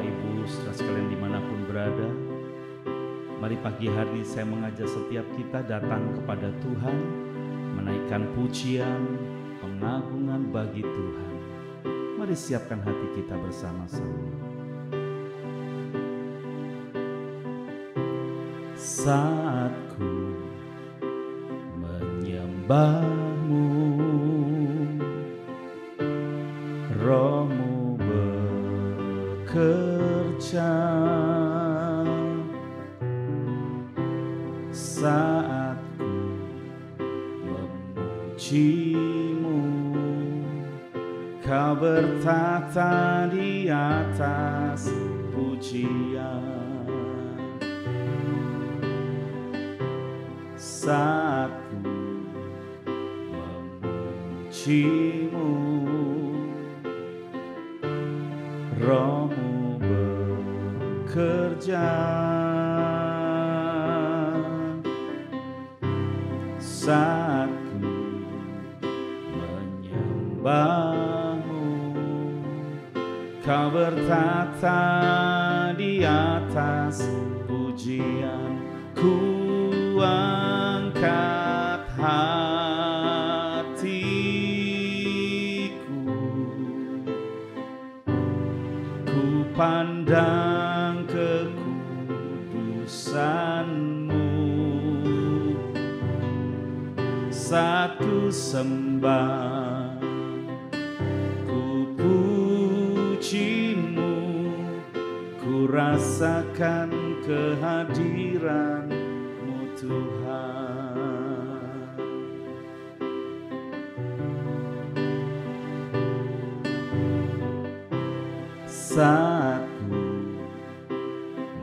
Bapak Ibu, saudara sekalian dimanapun berada, mari pagi hari ini saya mengajak setiap kita datang kepada Tuhan, menaikkan pujian, pengagungan bagi Tuhan. Mari siapkan hati kita bersama-sama. Saat ku menyembahmu, Rohmu bekerja. Saat ku memujimu, Kau bertata di atas pujian. Saat ku memujimu, Rohmu bekerja. Saat ku menyembahmu, Kau bertata di atas pujian. Ku angkat hatiku, ku pandang kekudusan-Mu. Saat ku sembah, ku puji-Mu, ku rasakan kehadiran-Mu Tuhan. Saat ku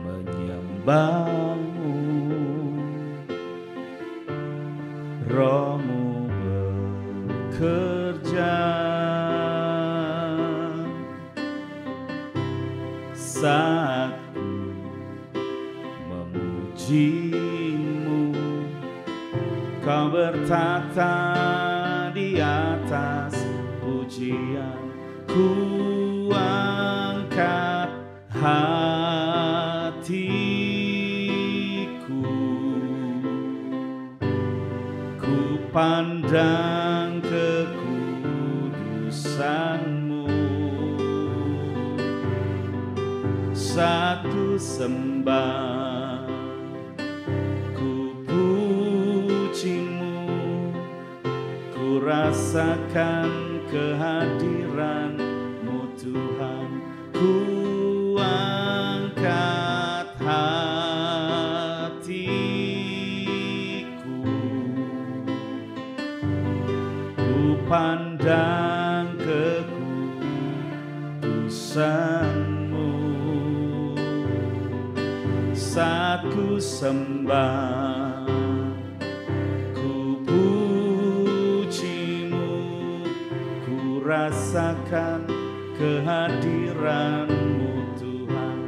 menyembah-Mu, Rohmu bekerja. Saat ku memuji-Mu, Kau bertata di atas pujian. Ku angkat hatiku, ku pandang kekudusan-Mu. Saat ku sembah, ku puji-Mu, ku rasakan kehadiran-Mu Tuhan. Ku angkat hatiku, ku pandang kekudusan-Mu. Saat ku sembah, ku puji-Mu, ku rasakan kehadiran-Mu Tuhan.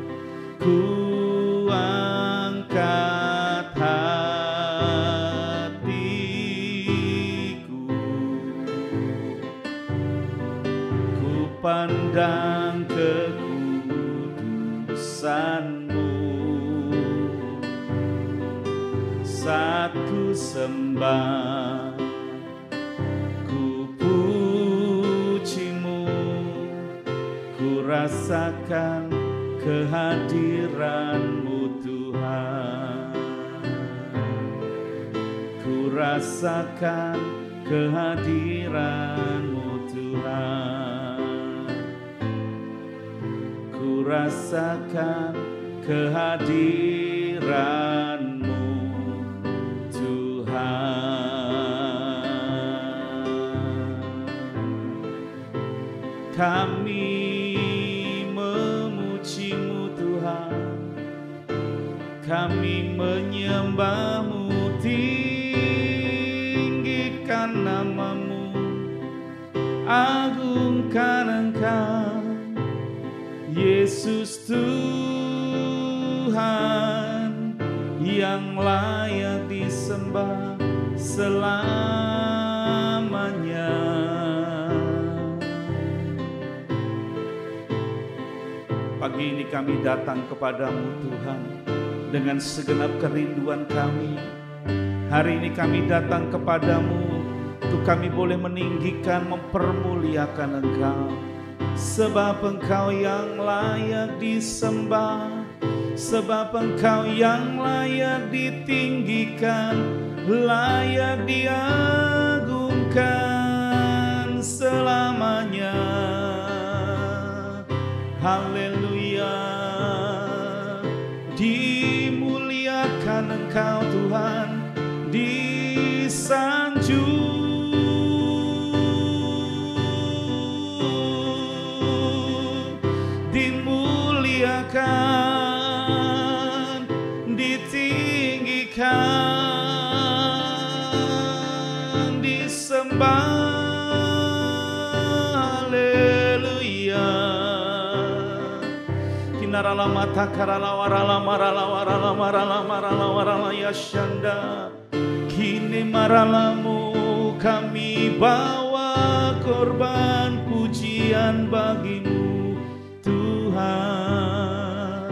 Ku angkat hatiku, ku pandang kekudusan-Mu. Saat ku sembah, ku puji-Mu, ku rasakan kehadiran-Mu Tuhan. Ku rasakan kehadiran-Mu Tuhan. Ku rasakan kehadiran-Mu Tuhan. Kami memuji-Mu Tuhan, kami menyembah-Mu, tinggikan nama-Mu, agungkan Engkau, Yesus Tuhan, yang layak disembah selamanya. Pagi ini kami datang kepadamu Tuhan dengan segenap kerinduan kami. Hari ini kami datang kepadamu untuk kami boleh meninggikan, mempermuliakan Engkau. Sebab Engkau yang layak disembah, sebab Engkau yang layak ditinggikan, layak diagungkan selamanya. Haleluya, dimuliakan Engkau Tuhan, disanjung. Dimuliakan, ditinggikan, disembah. Haleluya. Kinarala mata karala warala marala warala marala marala warala yashanda. Kini maralamu kami bawa korban pujian bagimu Tuhan.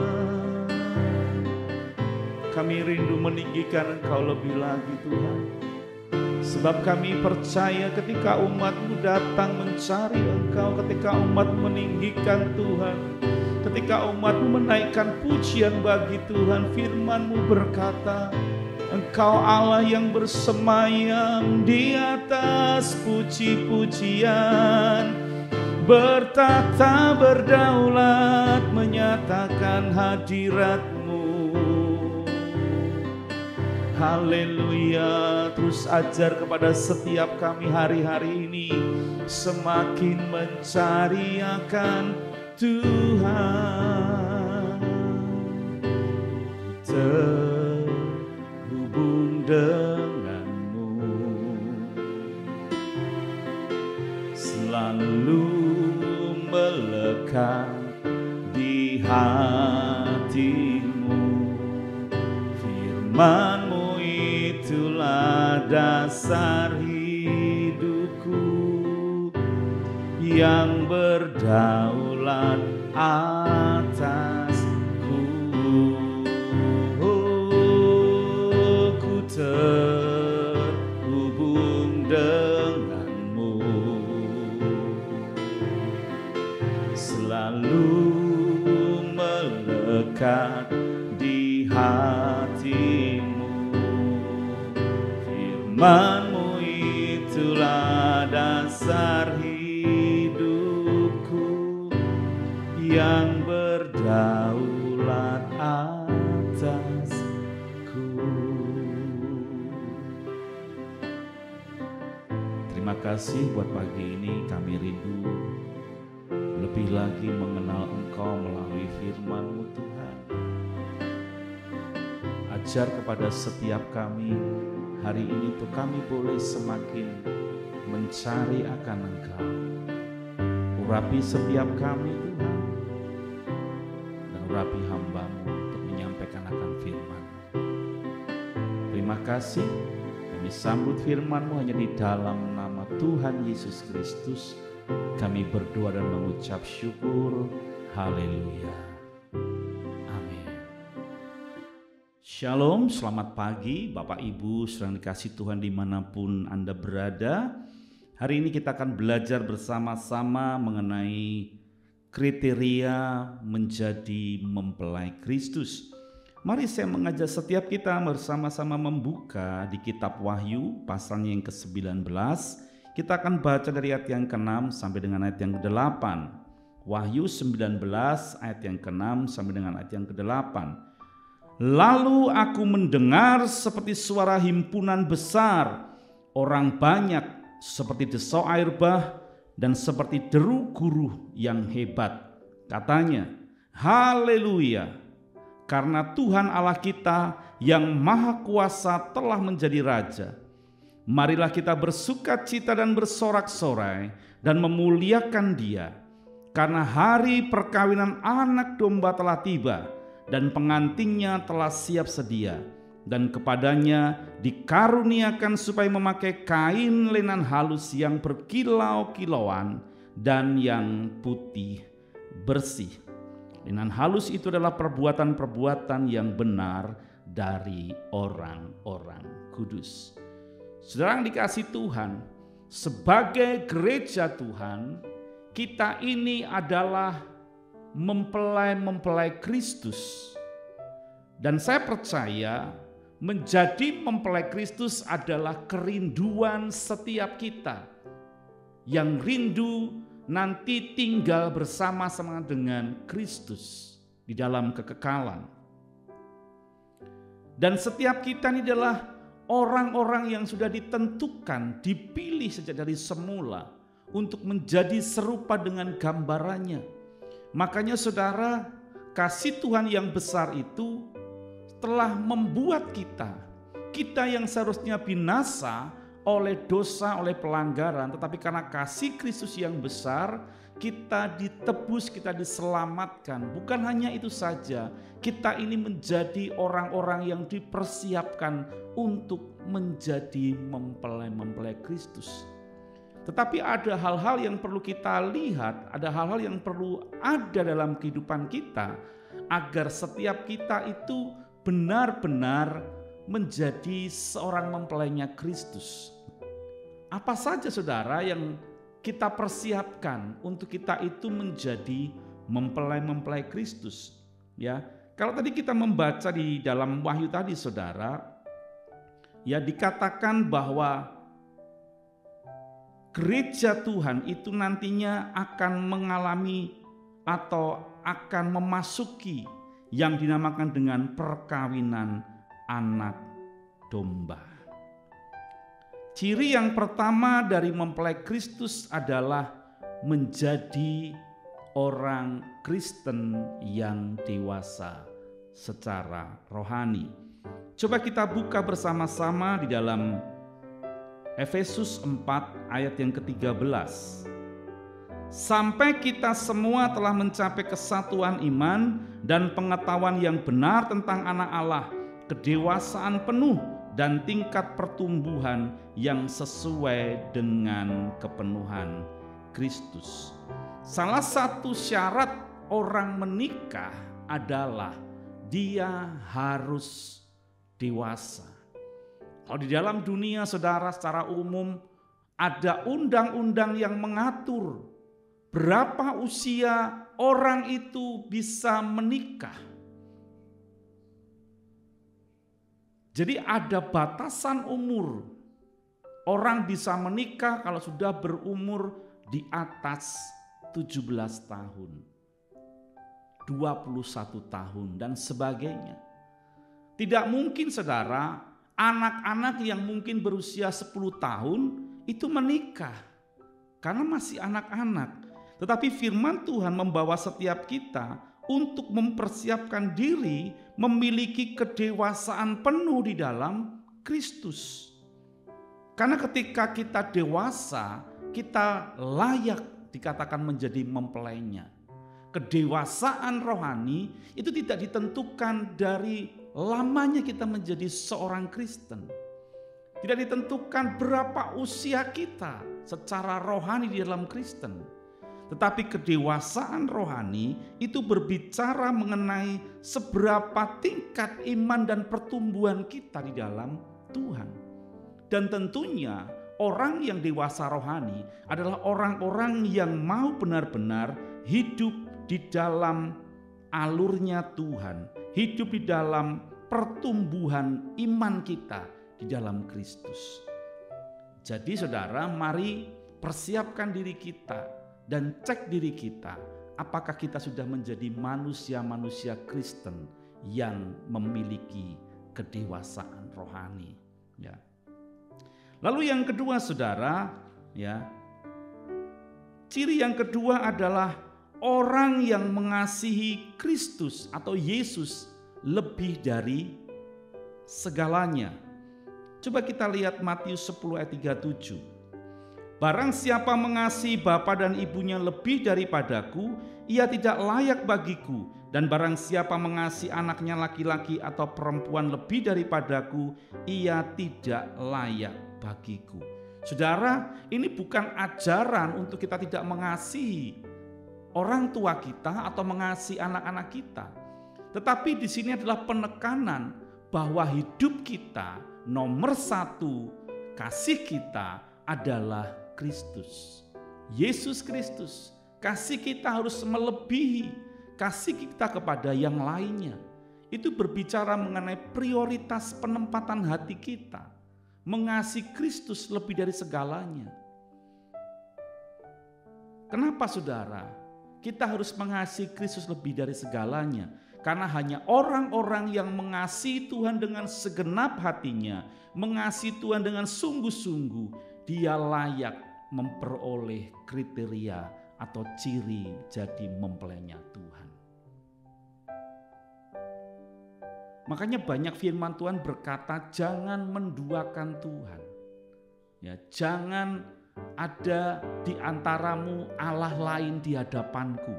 Kami rindu meninggikan Engkau lebih lagi Tuhan. Sebab kami percaya ketika umat-Mu datang mencari Engkau, ketika umat meninggikan Tuhan, ketika umat-Mu menaikkan pujian bagi Tuhan, firman-Mu berkata, Engkau Allah yang bersemayam di atas puji-pujian, bertata berdaulat menyatakan hadirat-Mu. Haleluya. Terus ajar kepada setiap kami hari-hari ini semakin mencari akan Tuhan, terhubung denganmu, selalu melekat di hatimu. Firman-Mu itulah dasar hidupku yang berdaulat atasku. Oh, ku terhubung denganmu, selalu melekat di hatimu. Firman-Mu itulah dasar hidupku yang berdaulat atasku. Terima kasih buat pagi ini. Kami rindu lebih lagi mengenal Engkau melalui firman-Mu Tuhan. Ajar kepada setiap kami hari ini tuh kami boleh semakin mencari akan Engkau. Urapi setiap kami Tuhan, dan urapi hamba-Mu untuk menyampaikan akan firman. Terima kasih, kami sambut firman-Mu hanya di dalam nama Tuhan Yesus Kristus. Kami berdoa dan mengucap syukur. Haleluya. Shalom, selamat pagi Bapak Ibu sedang dikasih Tuhan dimanapun Anda berada. Hari ini kita akan belajar bersama-sama mengenai kriteria menjadi mempelai Kristus. Mari saya mengajak setiap kita bersama-sama membuka di kitab Wahyu pasalnya yang ke-19. Kita akan baca dari ayat yang ke-6 sampai dengan ayat yang ke-8. Wahyu 19 ayat yang ke-6 sampai dengan ayat yang ke-8. Lalu aku mendengar seperti suara himpunan besar, orang banyak seperti desau air bah dan seperti deru guru yang hebat. Katanya, haleluya, karena Tuhan Allah kita yang maha kuasa telah menjadi raja. Marilah kita bersukacita dan bersorak-sorai dan memuliakan Dia, karena hari perkawinan anak domba telah tiba dan pengantinnya telah siap sedia, dan kepadanya dikaruniakan supaya memakai kain lenan halus yang berkilau-kilauan dan yang putih bersih. Linan halus itu adalah perbuatan-perbuatan yang benar dari orang-orang kudus. Saudara yang dikasihi Tuhan, sebagai gereja Tuhan, kita ini adalah mempelai Kristus. Dan saya percaya menjadi mempelai Kristus adalah kerinduan setiap kita yang rindu nanti tinggal bersama-sama dengan Kristus di dalam kekekalan. Dan setiap kita ini adalah orang-orang yang sudah ditentukan, dipilih sejak dari semula untuk menjadi serupa dengan gambarannya. Makanya saudara, kasih Tuhan yang besar itu telah membuat kita yang seharusnya binasa oleh dosa, oleh pelanggaran, tetapi karena kasih Kristus yang besar, kita ditebus, kita diselamatkan. Bukan hanya itu saja, kita ini menjadi orang-orang yang dipersiapkan untuk menjadi mempelai Kristus. Tetapi ada hal-hal yang perlu kita lihat, ada hal-hal yang perlu ada dalam kehidupan kita, agar setiap kita itu benar-benar menjadi seorang mempelainya Kristus. Apa saja saudara yang kita persiapkan untuk kita itu menjadi mempelai Kristus? Ya, kalau tadi kita membaca di dalam Wahyu tadi saudara, ya dikatakan bahwa gereja Tuhan itu nantinya akan mengalami atau akan memasuki yang dinamakan dengan perkawinan anak domba. Ciri yang pertama dari mempelai Kristus adalah menjadi orang Kristen yang dewasa secara rohani. Coba kita buka bersama-sama di dalam Efesus 4 ayat yang ke-13. Sampai kita semua telah mencapai kesatuan iman dan pengetahuan yang benar tentang anak Allah, kedewasaan penuh dan tingkat pertumbuhan yang sesuai dengan kepenuhan Kristus. Salah satu syarat orang menikah adalah dia harus dewasa. Kalau di dalam dunia saudara secara umum ada undang-undang yang mengatur berapa usia orang itu bisa menikah. Jadi ada batasan umur. Orang bisa menikah kalau sudah berumur di atas 17 tahun, 21 tahun dan sebagainya. Tidak mungkin saudara, anak-anak yang mungkin berusia 10 tahun itu menikah karena masih anak-anak. Tetapi firman Tuhan membawa setiap kita untuk mempersiapkan diri memiliki kedewasaan penuh di dalam Kristus. Karena ketika kita dewasa, kita layak dikatakan menjadi mempelainya. Kedewasaan rohani itu tidak ditentukan dari lamanya kita menjadi seorang Kristen. Tidak ditentukan berapa usia kita secara rohani di dalam Kristen. Tetapi kedewasaan rohani itu berbicara mengenai seberapa tingkat iman dan pertumbuhan kita di dalam Tuhan. Dan tentunya orang yang dewasa rohani adalah orang-orang yang mau benar-benar hidup di dalam alurnya Tuhan, hidup di dalam pertumbuhan iman kita di dalam Kristus. Jadi saudara, mari persiapkan diri kita dan cek diri kita, apakah kita sudah menjadi manusia-manusia Kristen yang memiliki kedewasaan rohani. Ya. Lalu yang kedua saudara, ya, ciri yang kedua adalah orang yang mengasihi Kristus atau Yesus lebih dari segalanya. Coba kita lihat Matius 10 ayat 37. Barang siapa mengasihi bapa dan ibunya lebih daripadaku, ia tidak layak bagiku. Dan barang siapa mengasihi anaknya laki-laki atau perempuan lebih daripadaku, ia tidak layak bagiku. Saudara, ini bukan ajaran untuk kita tidak mengasihi orang tua kita atau mengasihi anak-anak kita. Tetapi di sini adalah penekanan bahwa hidup kita nomor satu, kasih kita adalah Kristus. Yesus Kristus. Kasih kita harus melebihi kasih kita kepada yang lainnya. Itu berbicara mengenai prioritas penempatan hati kita. Mengasihi Kristus lebih dari segalanya. Kenapa saudara? Kita harus mengasihi Kristus lebih dari segalanya. Karena hanya orang-orang yang mengasihi Tuhan dengan segenap hatinya, mengasihi Tuhan dengan sungguh-sungguh, dia layak memperoleh kriteria atau ciri jadi mempelainya Tuhan. Makanya banyak firman Tuhan berkata, jangan menduakan Tuhan. Ya, jangan ada di antaramu Allah lain di hadapanku.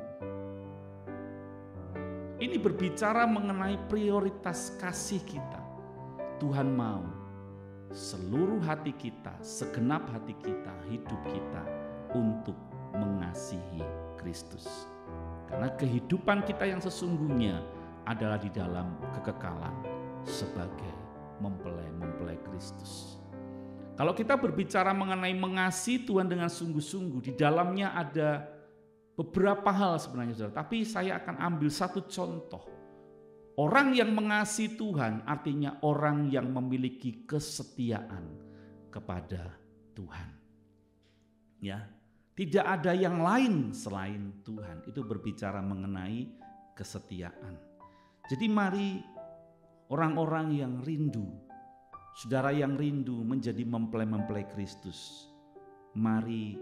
Ini berbicara mengenai prioritas kasih kita. Tuhan mau seluruh hati kita, segenap hati kita, hidup kita untuk mengasihi Kristus. Karena kehidupan kita yang sesungguhnya adalah di dalam kekekalan sebagai mempelai Kristus. Kalau kita berbicara mengenai mengasihi Tuhan dengan sungguh-sungguh, di dalamnya ada beberapa hal sebenarnya saudara. Tapi saya akan ambil satu contoh. Orang yang mengasihi Tuhan artinya orang yang memiliki kesetiaan kepada Tuhan. Ya, tidak ada yang lain selain Tuhan. Itu berbicara mengenai kesetiaan. Jadi mari orang-orang yang rindu, saudara yang rindu menjadi mempelai Kristus, mari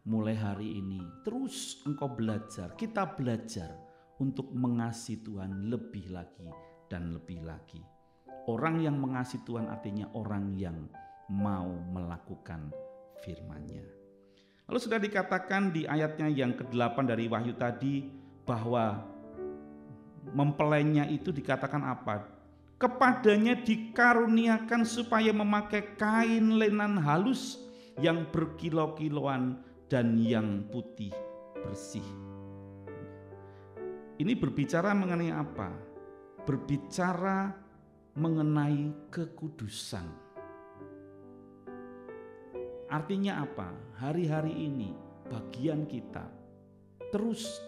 mulai hari ini terus engkau belajar, kita belajar untuk mengasihi Tuhan lebih lagi dan lebih lagi. Orang yang mengasihi Tuhan artinya orang yang mau melakukan firman-Nya. Lalu sudah dikatakan di ayatnya yang ke-8 dari Wahyu tadi bahwa mempelainya itu dikatakan apa? Kepadanya dikaruniakan supaya memakai kain lenan halus yang berkilau-kilauan dan yang putih bersih. Ini berbicara mengenai apa? Berbicara mengenai kekudusan. Artinya apa? Hari-hari ini bagian kita terus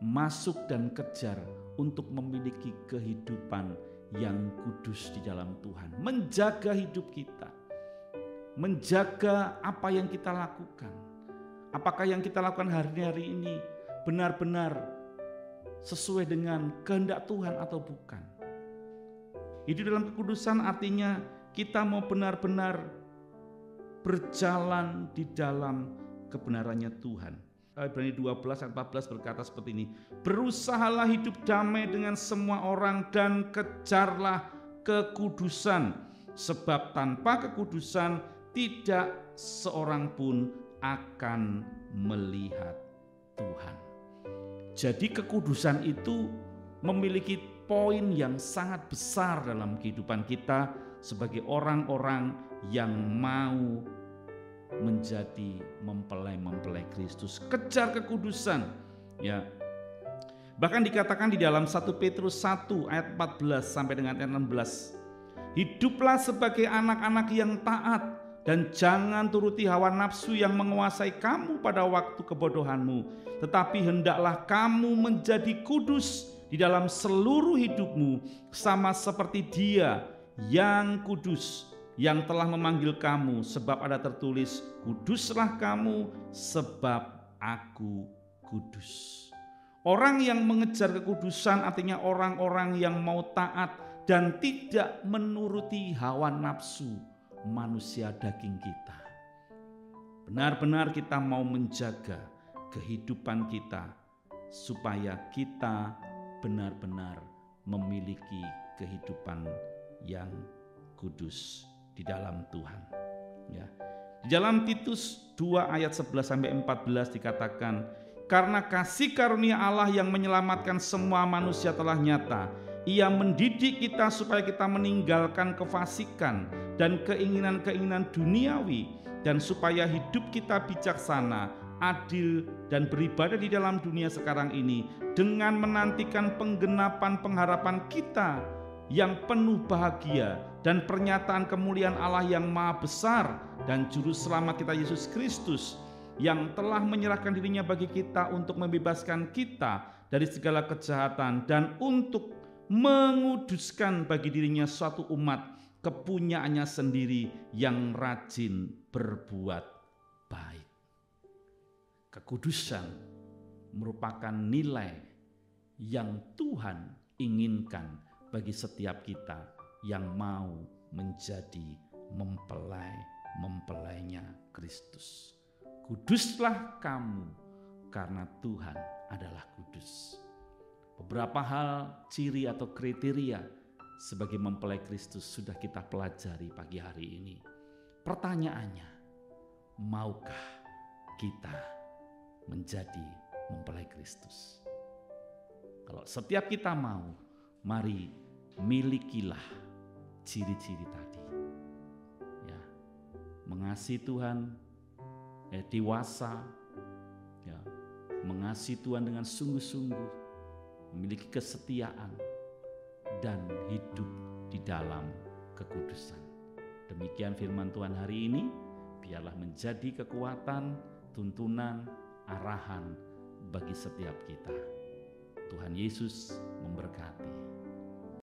masuk dan kejar untuk memiliki kehidupan yang kudus di dalam Tuhan. Menjaga hidup kita. Menjaga apa yang kita lakukan. Apakah yang kita lakukan hari-hari ini benar-benar sesuai dengan kehendak Tuhan atau bukan? Hidup dalam kekudusan artinya kita mau benar-benar berjalan di dalam kebenarannya Tuhan. Ibrani 12 ayat 14 berkata seperti ini. Berusahalah hidup damai dengan semua orang dan kejarlah kekudusan. Sebab tanpa kekudusan tidak seorang pun akan melihat Tuhan. Jadi kekudusan itu memiliki poin yang sangat besar dalam kehidupan kita sebagai orang-orang yang mau menjadi mempelai Kristus. Kejar kekudusan, ya. Bahkan dikatakan di dalam 1 Petrus 1 ayat 14 sampai dengan ayat 16. Hiduplah sebagai anak-anak yang taat dan jangan turuti hawa nafsu yang menguasai kamu pada waktu kebodohanmu, tetapi hendaklah kamu menjadi kudus di dalam seluruh hidupmu sama seperti Dia yang kudus yang telah memanggil kamu, sebab ada tertulis, kuduslah kamu sebab aku kudus. Orang yang mengejar kekudusan artinya orang-orang yang mau taat dan tidak menuruti hawa nafsu manusia daging kita. Benar-benar kita mau menjaga kehidupan kita supaya kita benar-benar memiliki kehidupan yang kudus di dalam Tuhan. Ya. Di dalam Titus 2 ayat 11 sampai 14 dikatakan, karena kasih karunia Allah yang menyelamatkan semua manusia telah nyata. Ia mendidik kita supaya kita meninggalkan kefasikan dan keinginan-keinginan duniawi, dan supaya hidup kita bijaksana adil, dan beribadah di dalam dunia sekarang ini dengan menantikan penggenapan pengharapan kita yang penuh bahagia dan pernyataan kemuliaan Allah yang maha besar dan juru selamat kita Yesus Kristus yang telah menyerahkan dirinya bagi kita untuk membebaskan kita dari segala kejahatan dan untuk menguduskan bagi dirinya suatu umat kepunyaannya sendiri yang rajin berbuat baik. Kekudusan merupakan nilai yang Tuhan inginkan bagi setiap kita yang mau menjadi mempelai-mempelainya Kristus. Kuduslah kamu karena Tuhan adalah kudus. Beberapa hal, ciri atau kriteria sebagai mempelai Kristus sudah kita pelajari pagi hari ini. Pertanyaannya, maukah kita menjadi mempelai Kristus? Kalau setiap kita mau, mari milikilah ciri-ciri tadi. Ya, mengasihi Tuhan, dewasa, ya, mengasihi Tuhan dengan sungguh-sungguh, memiliki kesetiaan, dan hidup di dalam kekudusan. Demikian firman Tuhan hari ini, biarlah menjadi kekuatan, tuntunan, arahan bagi setiap kita. Tuhan Yesus memberkati.